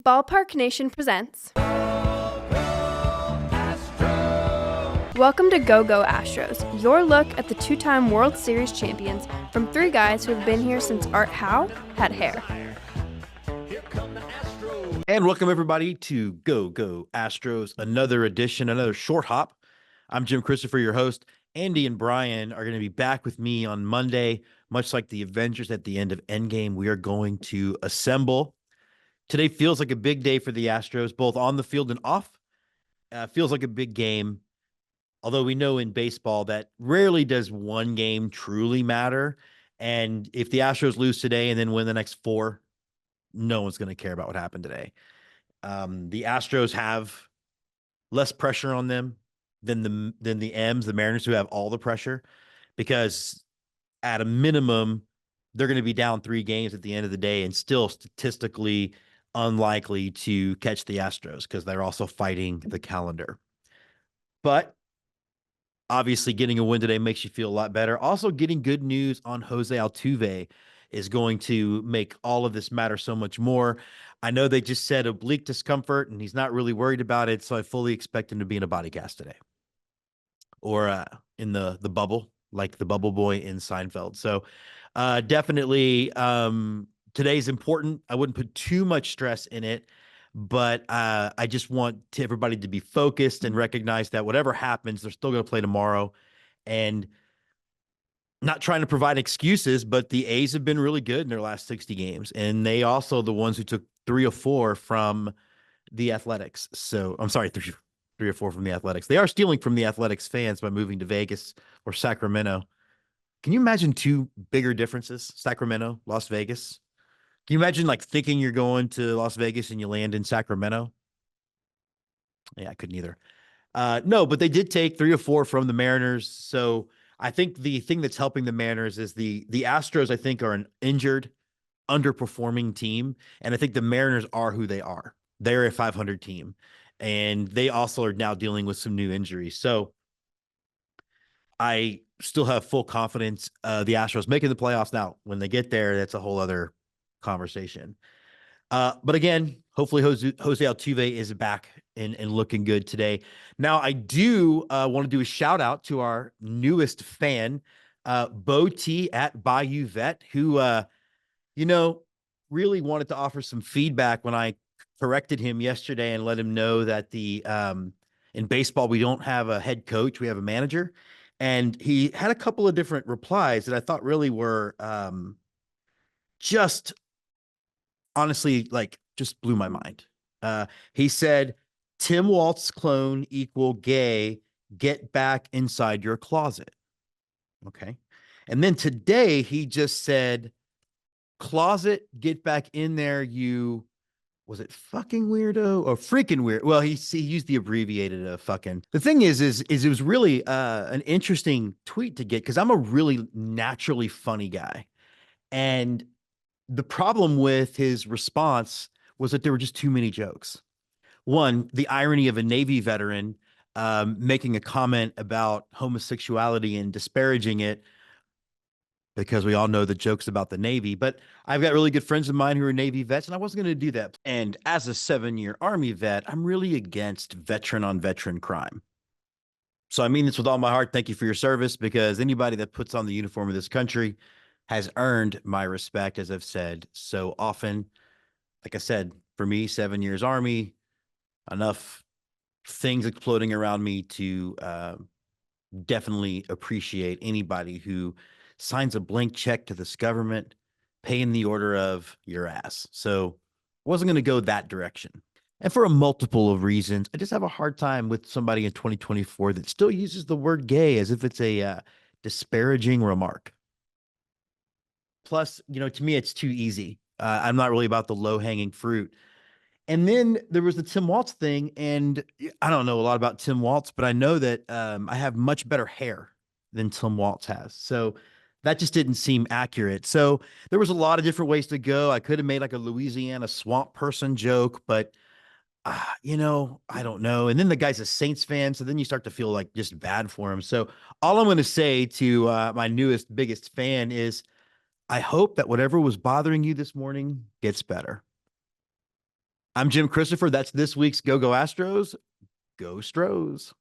Ballpark Nation presents. Welcome to Go Astros, your look at the two-time World Series champions from three guys who have been here since Art Howe had hair. And welcome everybody to Go Astros, another edition, another short hop. I'm Jim Christopher, your host. Andy and Brian are going to be back with me on Monday, much like the Avengers at the end of Endgame. We are going to assemble. Today feels like a big day for the Astros, both on the field and off. Feels like a big game. Although we know in baseball that rarely does one game truly matter. And if the Astros lose today and then win the next four, no one's going to care about what happened today. The Astros have less pressure on them than the M's, the Mariners, who have all the pressure, because at a minimum, they're going to be down 3 games at the end of the day and still statistically unlikely to catch the Astros because they're also fighting the calendar. But obviously, getting a win today makes you feel a lot better. Also, getting good news on Jose Altuve is going to make all of this matter so much more. I know they just said oblique discomfort, and he's not really worried about it, so I fully expect him to be in a body cast today. Or in the bubble, like the bubble boy in Seinfeld. So definitely today's important. I wouldn't put too much stress in it, but I just want everybody to be focused and recognize that whatever happens, they're still going to play tomorrow. And not trying to provide excuses, but the A's have been really good in their last 60 games. And they also the ones who took 3 or 4 from the Athletics. So I'm sorry, 3 or 4 from the Athletics. They are stealing from the Athletics fans by moving to Vegas or Sacramento. Can you imagine 2 bigger differences? Sacramento, Las Vegas. Can you imagine like thinking you're going to Las Vegas and you land in Sacramento? Yeah, I couldn't either. No, but they did take 3 or 4 from the Mariners. So I think the thing that's helping the Mariners is the Astros, I think, are an injured, underperforming team. And I think the Mariners are who they are. They're a 500 team. And they also are now dealing with some new injuries. So I still have full confidence the Astros making the playoffs. Now, when they get there, that's a whole other conversation. But again, hopefully Jose Altuve is back and looking good today. Now, I do want to do a shout out to our newest fan, Bo T at Bayou Vet, who, really wanted to offer some feedback when I corrected him yesterday and let him know that in baseball, we don't have a head coach, we have a manager. And he had a couple of different replies that I thought really were just honestly, like, just blew my mind. He said, Tim Waltz clone equal gay, get back inside your closet. Okay. And then today he just said, closet, get back in there, you, was it fucking weirdo or freaking weird? Well, he used the abbreviated fucking. The thing is it was really an interesting tweet to get because I'm a really naturally funny guy. And the problem with his response was that there were just too many jokes. One, the irony of a Navy veteran making a comment about homosexuality and disparaging it, because we all know the jokes about the Navy. But I've got really good friends of mine who are Navy vets, and I wasn't going to do that. And as a 7-year Army vet, I'm really against veteran on veteran crime. So I mean this with all my heart. Thank you for your service, because anybody that puts on the uniform of this country has earned my respect, as I've said so often. Like I said, for me, 7 years Army, enough things exploding around me to definitely appreciate anybody who signs a blank check to this government, paying the order of your ass. So I wasn't going to go that direction. And for a multiple of reasons, I just have a hard time with somebody in 2024 that still uses the word gay as if it's a disparaging remark. Plus, to me, it's too easy. I'm not really about the low-hanging fruit. And then there was the Tim Waltz thing, and I don't know a lot about Tim Waltz, but I know that I have much better hair than Tim Waltz has. So that just didn't seem accurate. So there was a lot of different ways to go. I could have made like a Louisiana swamp person joke, but I don't know. And then the guy's a Saints fan, so then you start to feel like just bad for him. So all I'm going to say to my biggest fan is, I hope that whatever was bothering you this morning gets better. I'm Jim Christopher. That's this week's Go Astros. Go Stros.